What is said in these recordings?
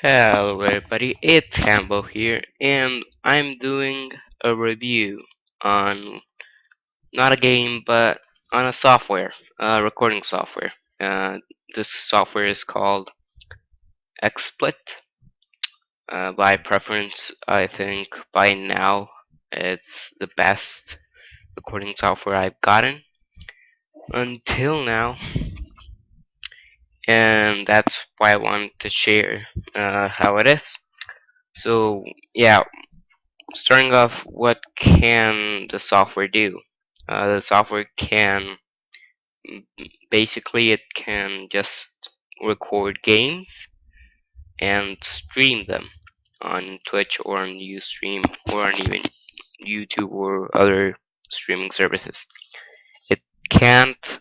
Hello everybody, it's Campbell here, and I'm doing a review on not a game, but on a software, recording software. This software is called Xsplit. By preference, I think by now it's the best recording software I've gotten until now, and that's why I wanted to share how it is. So, yeah, starting off, what can the software do? The software can basically it can just record games and stream them on Twitch or on Ustream or on even YouTube or other streaming services. It can't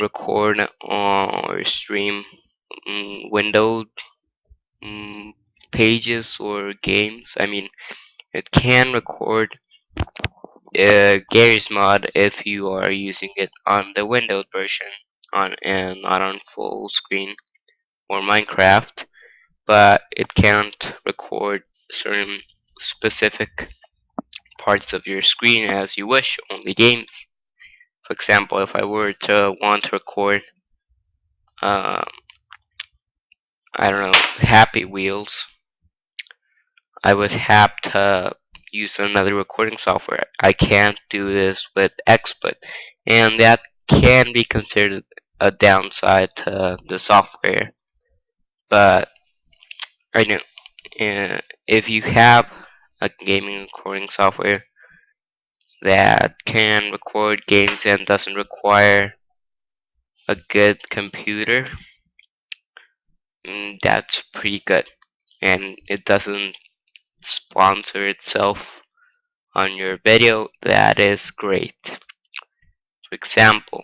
record or stream windowed mm, pages or games. I mean, it can record Gary's mod if you are using it on the Windows version on and not on full screen or Minecraft, but it can't record certain specific parts of your screen as you wish, only games. For example, if I were to want to record, uh, I don't know, Happy Wheels, I would have to use another recording software. I can't do this with XSplit, and that can be considered a downside to the software. But I know if you have a gaming recording software that can record games and doesn't require a good computer, that's pretty good, and it doesn't sponsor itself on your video. That is great. For example,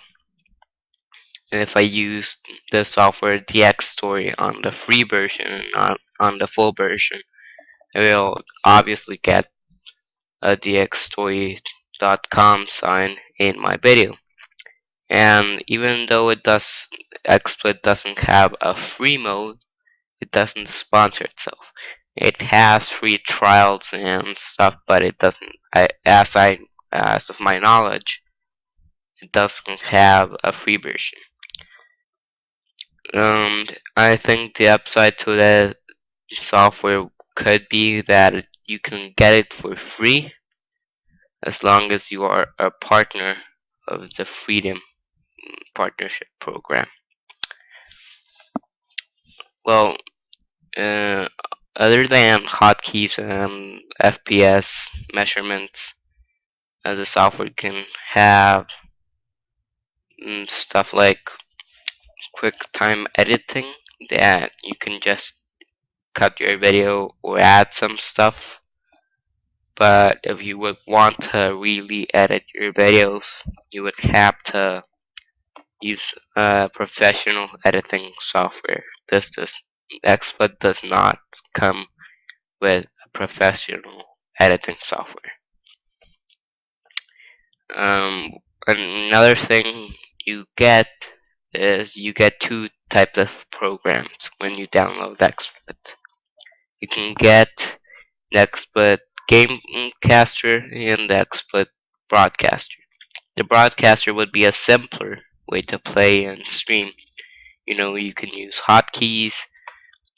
if I use the software DX Story on the free version and not on the full version, I will obviously get a dxstory.com sign in my video. And even though XSplit doesn't have a free mode, it doesn't sponsor itself. It has free trials and stuff, but it doesn't. As of my knowledge, it doesn't have a free version. I think the upside to the software could be that you can get it for free as long as you are a partner of the Freedom Partnership Program. Well, uh, other than hotkeys and FPS measurements, the software can have stuff like quick time editing that you can just cut your video or add some stuff. But if you would want to really edit your videos, you would have to use professional editing software. Xsplit does not come with a professional editing software. Um, Another thing you get is you get two types of programs when you download Xsplit. You can get the Xsplit Gamecaster and the Xsplit Broadcaster. The Broadcaster would be a simpler way to play and stream. You know, you can use hotkeys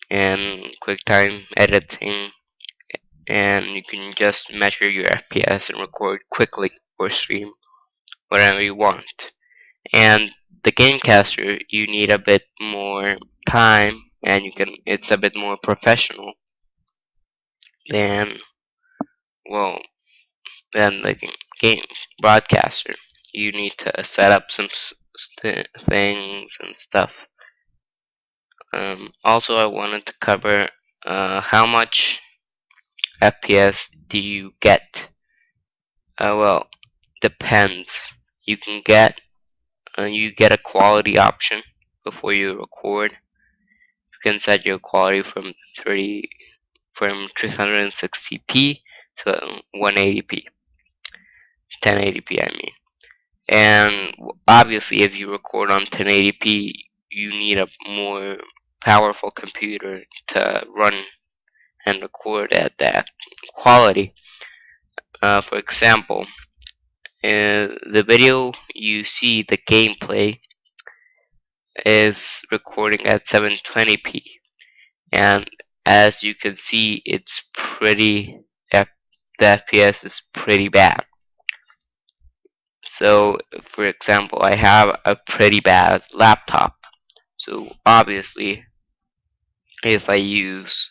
and QuickTime editing, and you can just measure your FPS and record quickly or stream whatever you want. And the Gamecaster, you need a bit more time, and it's a bit more professional than well than the game broadcaster. You need to set up some things and stuff. Also, I wanted to cover how much FPS do you get? Well, depends. You can get you get a quality option before you record. You can set your quality from 360p to 180p, 1080p. I mean, and obviously, if you record on 1080p, you need a more powerful computer to run and record at that quality. For example, in the video you see the gameplay is recording at 720p, and as you can see, it's pretty. The FPS is pretty bad. So, for example, I have a pretty bad laptop. So obviously, if I use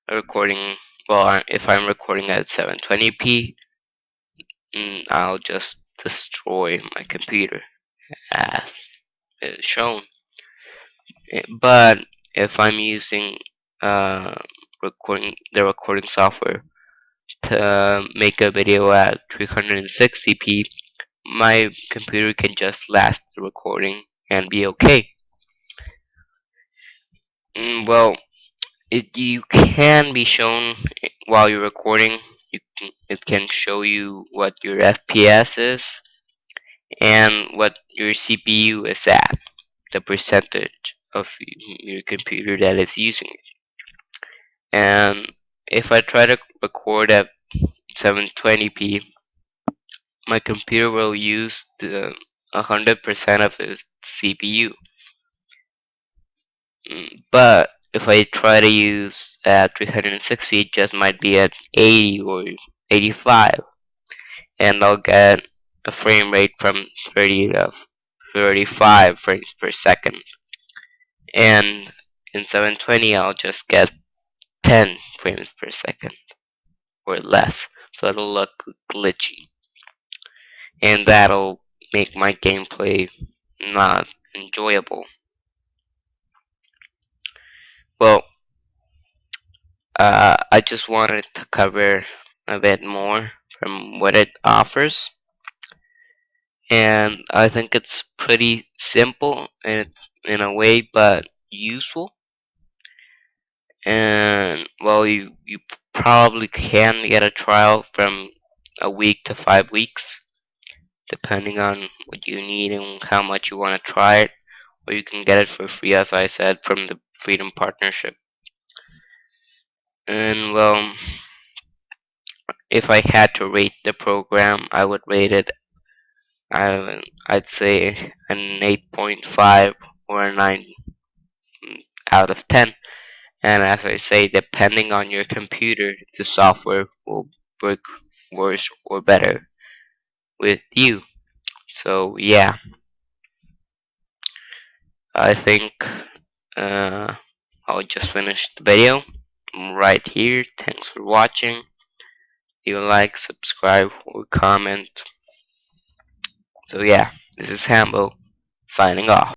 a recording, if I'm recording at 720p, I'll just destroy my computer as is shown. But if I'm using uh, the recording software to make a video at 360p, my computer can just last the recording and be okay. Well, you can be shown while you're recording. It can show you what your FPS is and what your CPU is at, the percentage of your computer that is using it. And if I try to record at 720p, my computer will use the 100% of its CPU. But if I try to use at 360, it just might be at 80 or 85, and I'll get a frame rate from 30 to 35 frames per second. And in 720, I'll just get 10 frames per second or less, so it'll look glitchy, and that'll make my gameplay not enjoyable. Well, I just wanted to cover a bit more from what it offers, and I think it's pretty simple in a way, but useful. And well, you probably can get a trial from a week to 5 weeks, depending on what you need and how much you want to try it, or you can get it for free, as I said, from the Freedom Partnership. And well, if I had to rate the program, I would rate it, I'd say an 8.5 or a 9 out of 10. And as I say, depending on your computer, the software will work worse or better with you. So yeah, I think uh, I'll just finish the video right here. Thanks for watching. Leave a like, subscribe, or comment. So yeah, this is Hambo signing off.